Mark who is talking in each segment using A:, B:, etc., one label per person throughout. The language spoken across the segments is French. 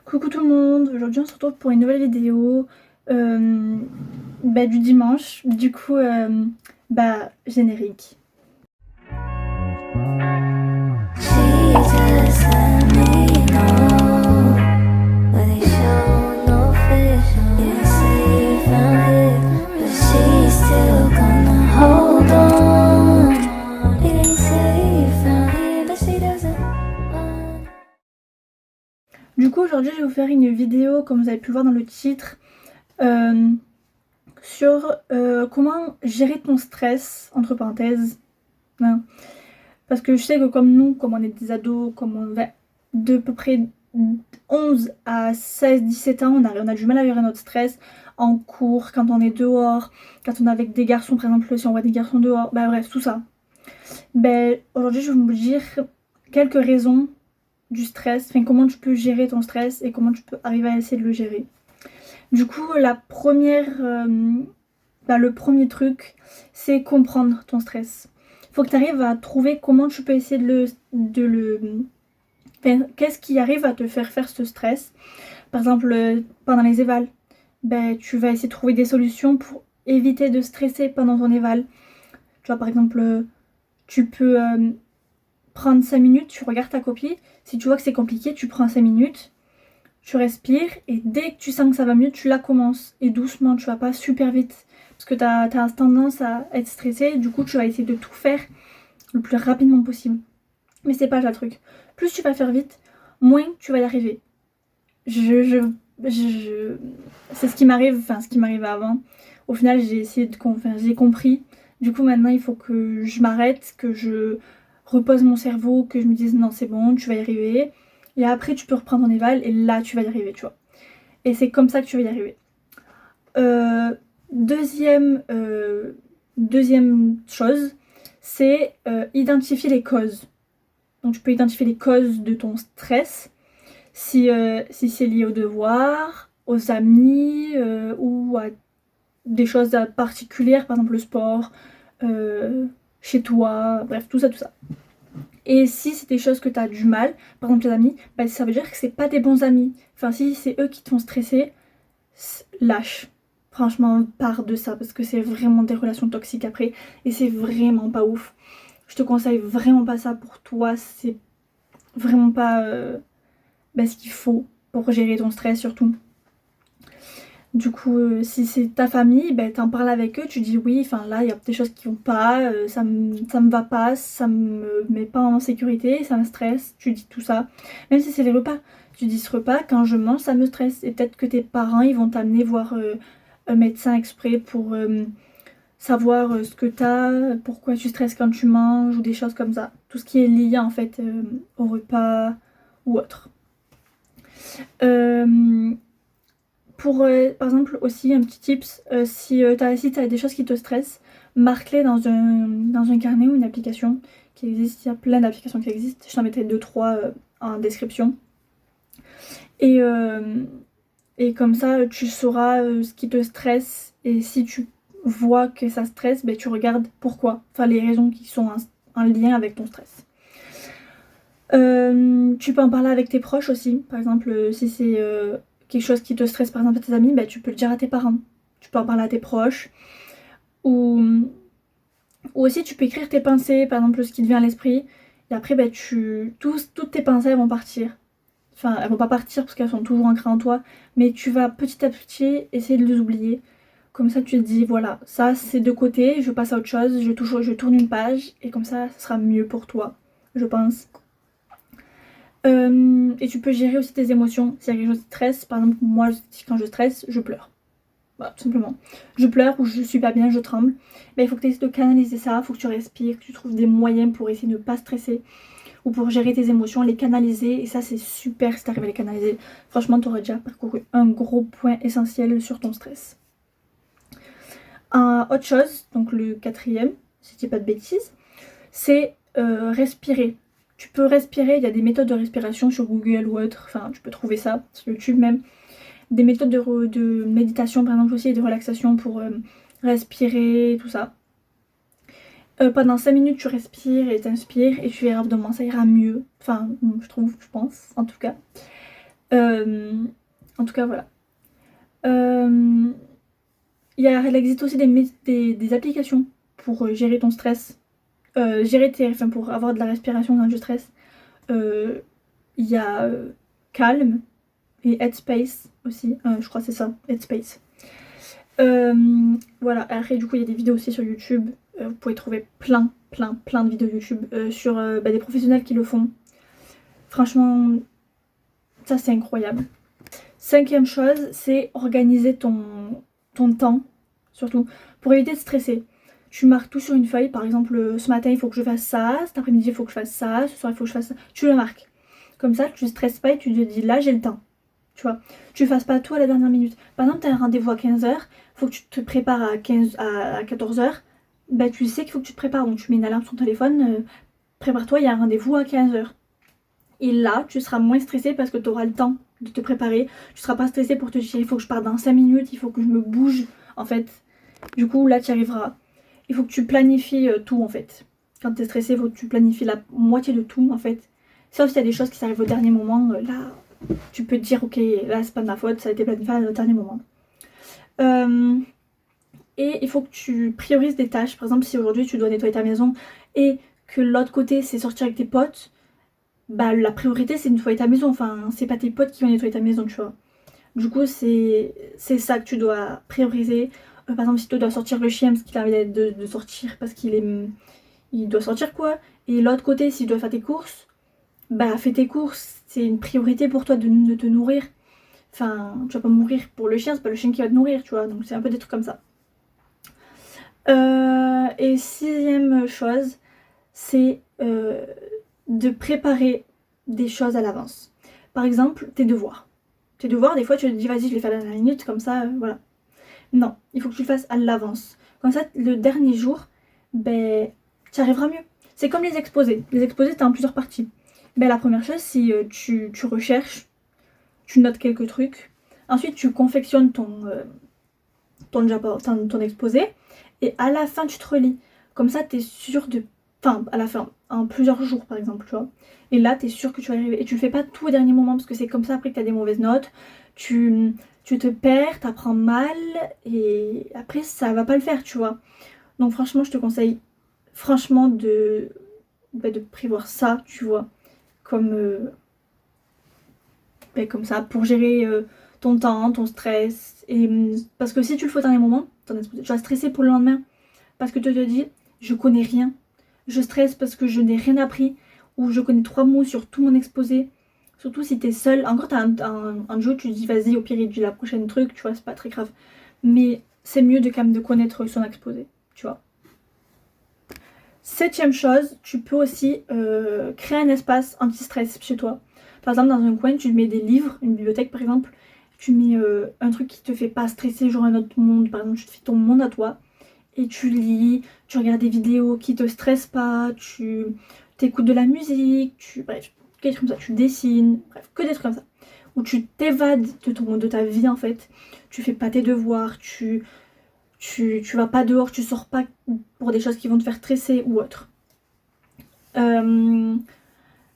A: Coucou tout le monde, aujourd'hui on se retrouve pour une nouvelle vidéo du dimanche, générique. Du coup aujourd'hui je vais vous faire une vidéo, comme vous avez pu le voir dans le titre, sur comment gérer ton stress, entre parenthèses, hein. Parce que je sais que comme nous, comme on est des ados, comme on va de peu près 11 à 16-17 ans, on a du mal à gérer notre stress en cours, quand on est dehors, quand on est avec des garçons, par exemple, si on voit des garçons dehors, bref, tout ça. Aujourd'hui je vais vous dire quelques raisons du stress, enfin comment tu peux gérer ton stress et comment tu peux arriver à essayer de le gérer. Du coup, le premier truc, c'est comprendre ton stress. Il faut que tu arrives à trouver comment tu peux essayer qu'est-ce qui arrive à te faire ce stress. Par exemple, pendant les évals, tu vas essayer de trouver des solutions pour éviter de stresser pendant ton éval. Tu vois, par exemple, tu peux prendre 5 minutes, tu regardes ta copie. Si tu vois que c'est compliqué, tu prends 5 minutes, tu respires et dès que tu sens que ça va mieux, tu la commences. Et doucement, tu vas pas super vite. Parce que tu as tendance à être stressé, du coup tu vas essayer de tout faire le plus rapidement possible. Mais c'est pas le truc. Plus tu vas faire vite, moins tu vas y arriver. C'est ce qui m'arrive, ce qui m'arrivait avant. Au final, j'ai compris. Du coup, maintenant, il faut que je m'arrête, que je repose mon cerveau, que je me dise non, c'est bon, tu vas y arriver. Et après, tu peux reprendre ton éval et là, tu vas y arriver, tu vois. Et c'est comme ça que tu vas y arriver. Euh, deuxième, euh, deuxième chose, c'est identifier les causes. Donc, tu peux identifier les causes de ton stress. Si c'est lié aux devoirs, aux amis ou à des choses particulières, par exemple le sport, euh, chez toi, bref, tout ça, tout ça. Et si c'est des choses que tu as du mal, par exemple tes amis, ça veut dire que c'est pas des bons amis. Enfin, si c'est eux qui te font stresser, lâche. Franchement, pars de ça parce que c'est vraiment des relations toxiques après et c'est vraiment pas ouf. Je te conseille vraiment pas ça pour toi, c'est vraiment pas ce qu'il faut pour gérer ton stress surtout. Du coup, si c'est ta famille, t'en parles avec eux, tu dis oui, enfin là il y a des choses qui vont pas, ça me va pas, ça me met pas en sécurité, ça me stresse, tu dis tout ça. Même si c'est les repas, tu dis ce repas, quand je mange ça me stresse. Et peut-être que tes parents ils vont t'amener voir un médecin exprès pour savoir ce que t'as, pourquoi tu stresses quand tu manges ou des choses comme ça. Tout ce qui est lié en fait au repas ou autre. Euh, par exemple, aussi un petit tips, si t'as des choses qui te stressent, marque-les dans un carnet ou une application qui existe. Il y a plein d'applications qui existent. Je t'en mettrai 2-3 en description. Et, euh, et comme ça, tu sauras ce qui te stresse. Et si tu vois que ça stresse, tu regardes pourquoi. Enfin, les raisons qui sont en lien avec ton stress. Tu peux en parler avec tes proches aussi. Par exemple, si c'est quelque chose qui te stresse, par exemple à tes amis, tu peux le dire à tes parents. Tu peux en parler à tes proches. Ou, ou aussi tu peux écrire tes pensées, par exemple ce qui te vient à l'esprit. Et après, toutes tes pensées elles vont partir. Enfin, elles vont pas partir parce qu'elles sont toujours ancrées en toi. Mais tu vas petit à petit essayer de les oublier. Comme ça, tu te dis, voilà, ça c'est de côté, je passe à autre chose, je tourne une page. Et comme ça sera mieux pour toi, je pense. Et tu peux gérer aussi tes émotions. S'il y a quelque chose qui te stresse, par exemple, moi, quand je stresse, je pleure. Voilà, tout simplement. Je pleure ou je suis pas bien, je tremble. Il faut que tu essaies de canaliser ça, il faut que tu respires, que tu trouves des moyens pour essayer de ne pas stresser ou pour gérer tes émotions, les canaliser. Et ça, c'est super si tu arrives à les canaliser. Franchement, tu auras déjà parcouru un gros point essentiel sur ton stress. Autre chose, donc le quatrième, si je dis pas de bêtises, c'est respirer. Tu peux respirer, il y a des méthodes de respiration sur Google ou autre, enfin tu peux trouver ça sur YouTube même. Des méthodes de méditation par exemple aussi et de relaxation pour respirer, tout ça. Pendant 5 minutes tu respires et t'inspires et tu verras abdomen, ça ira mieux. Enfin je pense en tout cas. En tout cas, voilà. Il existe aussi des applications pour gérer ton stress, enfin, pour avoir de la respiration quand je stresse. Il y a Calm et Headspace aussi, je crois que c'est ça, Headspace. Voilà, après du coup il y a des vidéos aussi sur YouTube, vous pouvez trouver plein de vidéos YouTube sur des professionnels qui le font. Franchement, ça c'est incroyable. Cinquième chose, c'est organiser ton temps, surtout, pour éviter de stresser. Tu marques tout sur une feuille, par exemple, ce matin il faut que je fasse ça, cet après-midi il faut que je fasse ça, ce soir il faut que je fasse ça. Tu le marques. Comme ça, tu ne stresses pas et tu te dis là j'ai le temps. Tu vois, tu fasses pas tout à la dernière minute. Par exemple, tu as un rendez-vous à 15h, il faut que tu te prépares à 14h. Ben, tu sais qu'il faut que tu te prépares, donc tu mets une alarme sur ton téléphone, prépare-toi, il y a un rendez-vous à 15h. Et là, tu seras moins stressé parce que tu auras le temps de te préparer. Tu seras pas stressé pour te dire il faut que je parte dans 5 minutes, il faut que je me bouge. En fait, du coup, là, tu y arriveras. Il faut que tu planifies tout en fait. Quand tu es stressé, il faut que tu planifies la moitié de tout en fait. Sauf s'il y a des choses qui s'arrivent au dernier moment, là, tu peux te dire ok, là, c'est pas de ma faute, ça a été planifié au dernier moment. Et il faut que tu priorises des tâches. Par exemple, si aujourd'hui tu dois nettoyer ta maison et que l'autre côté c'est sortir avec tes potes, bah la priorité c'est de nettoyer ta maison. Enfin, c'est pas tes potes qui vont nettoyer ta maison, tu vois. Du coup, c'est ça que tu dois prioriser. Par exemple, si tu dois sortir le chien parce qu'il a envie de sortir parce il doit sortir quoi. Et l'autre côté, si tu dois faire tes courses, bah fais tes courses. C'est une priorité pour toi de te nourrir. Enfin, tu vas pas mourir pour le chien, c'est pas le chien qui va te nourrir, tu vois. Donc c'est un peu des trucs comme ça. Et sixième chose, c'est de préparer des choses à l'avance. Par exemple, tes devoirs. Tes devoirs, des fois, tu te dis, vas-y, je les fais à la dernière minute, comme ça, voilà. Non, il faut que tu le fasses à l'avance. Comme ça, le dernier jour, ben, tu arriveras mieux. C'est comme les exposés. Les exposés, t'as en plusieurs parties. Ben, la première chose, si tu recherches, tu notes quelques trucs. Ensuite, tu confectionnes ton exposé. Et à la fin, tu te relis. Comme ça, tu es sûr de. Enfin, à la fin, en plusieurs jours par exemple, tu vois. Et là, tu es sûr que tu vas y arriver. Et tu le fais pas tout au dernier moment parce que c'est comme ça après que tu as des mauvaises notes. Tu te perds, t'apprends mal et après, ça va pas le faire, tu vois. Donc, franchement, je te conseille franchement de prévoir ça, tu vois. Comme, comme ça, pour gérer ton temps, ton stress. Et, parce que si tu le fais au dernier moment, tu vas stresser pour le lendemain. Parce que tu te dis, je connais rien. Je stresse parce que je n'ai rien appris. Ou je connais 3 mots sur tout mon exposé. Surtout si t'es seule. Encore, t'as un jeu, tu te dis, vas-y, au pire, il dit la prochaine truc, tu vois, c'est pas très grave. Mais c'est mieux quand même de connaître son exposé, tu vois. Septième chose, tu peux aussi créer un espace anti-stress chez toi. Par exemple, dans un coin, tu mets des livres, une bibliothèque par exemple, tu mets un truc qui te fait pas stresser, genre un autre monde, par exemple, tu te fais ton monde à toi, et tu lis, tu regardes des vidéos qui te stressent pas, tu écoutes de la musique, bref, des trucs comme ça, tu dessines, bref, que des trucs comme ça. Où tu t'évades de ta vie en fait, tu fais pas tes devoirs, tu vas pas dehors, tu sors pas pour des choses qui vont te faire stresser ou autre.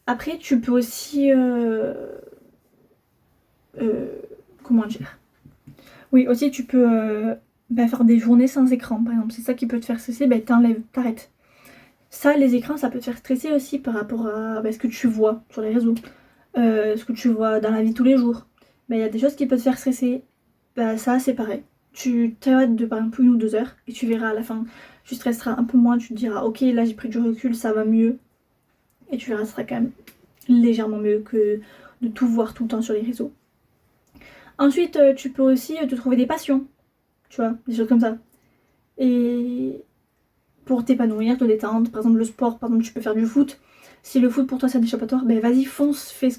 A: Après, tu peux aussi. Comment dire? Oui, aussi, tu peux faire des journées sans écran, par exemple. C'est ça qui peut te faire stresser, t'enlèves, t'arrêtes. Ça, les écrans, ça peut te faire stresser aussi par rapport à ce que tu vois sur les réseaux, ce que tu vois dans la vie tous les jours. Il y a des choses qui peuvent te faire stresser. Ça, c'est pareil. Tu t'arrêtes de par exemple 1 ou 2 heures et tu verras à la fin, tu stresseras un peu moins, tu te diras ok, là j'ai pris du recul, ça va mieux. Et tu verras, ça sera quand même légèrement mieux que de tout voir tout le temps sur les réseaux. Ensuite, tu peux aussi te trouver des passions, tu vois, des choses comme ça. Et pour t'épanouir, te détendre, par exemple le sport, par exemple tu peux faire du foot. Si le foot pour toi c'est un échappatoire, vas-y fonce, fais ce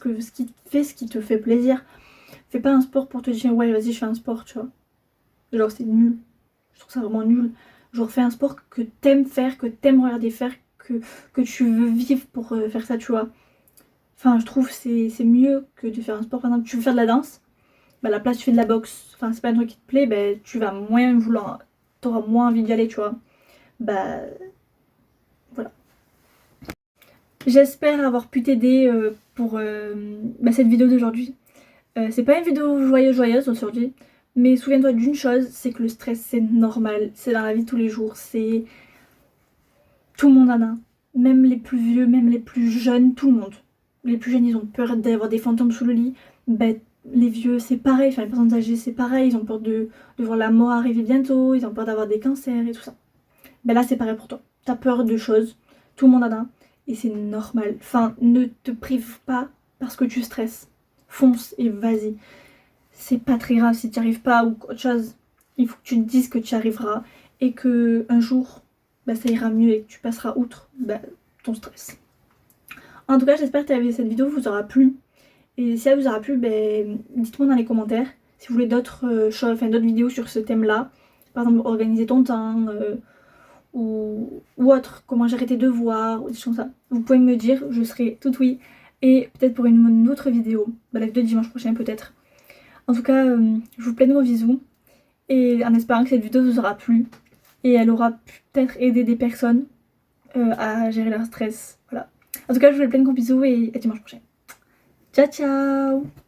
A: qui te fait plaisir. Fais pas un sport pour te dire ouais vas-y je fais un sport, tu vois. Genre c'est nul. Je trouve ça vraiment nul. Genre fais un sport que t'aimes faire, que t'aimes regarder faire, que tu veux vivre pour faire ça, tu vois. Enfin je trouve c'est mieux que de faire un sport. Par exemple tu veux faire de la danse, à la place tu fais de la boxe. Enfin c'est pas un truc qui te plaît, tu vas moins vouloir, t'auras moins envie d'y aller, tu vois. Bah voilà. J'espère avoir pu t'aider pour cette vidéo d'aujourd'hui. C'est pas une vidéo joyeuse aujourd'hui, mais souviens-toi d'une chose, c'est que le stress c'est normal, c'est dans la vie de tous les jours, c'est... Tout le monde en a, même les plus vieux, même les plus jeunes, tout le monde. Les plus jeunes ils ont peur d'avoir des fantômes sous le lit, ben, les vieux c'est pareil, enfin les personnes âgées c'est pareil, ils ont peur de voir la mort arriver bientôt, ils ont peur d'avoir des cancers et tout ça. Ben là c'est pareil pour toi, t'as peur de choses, tout le monde en a, et c'est normal. Enfin, ne te prive pas parce que tu stresses, fonce et vas-y. C'est pas très grave si tu n'y arrives pas ou autre chose. Il faut que tu te dises que tu y arriveras et que un jour, bah, ça ira mieux et que tu passeras outre ton stress. En tout cas, j'espère que cette vidéo vous aura plu. Et si elle vous aura plu, dites-moi dans les commentaires si vous voulez d'autres choses, enfin d'autres vidéos sur ce thème-là. Par exemple, organiser ton temps ou autre, comment gérer tes devoirs ou des choses comme ça. Vous pouvez me dire, je serai toute oui. Et peut-être pour une autre vidéo, la vidéo de dimanche prochain peut-être. En tout cas, je vous fais de gros bisous et en espérant que cette vidéo vous aura plu et elle aura peut-être aidé des personnes à gérer leur stress. Voilà. En tout cas, je vous fais plein de gros bisous et à dimanche prochain. Ciao ciao!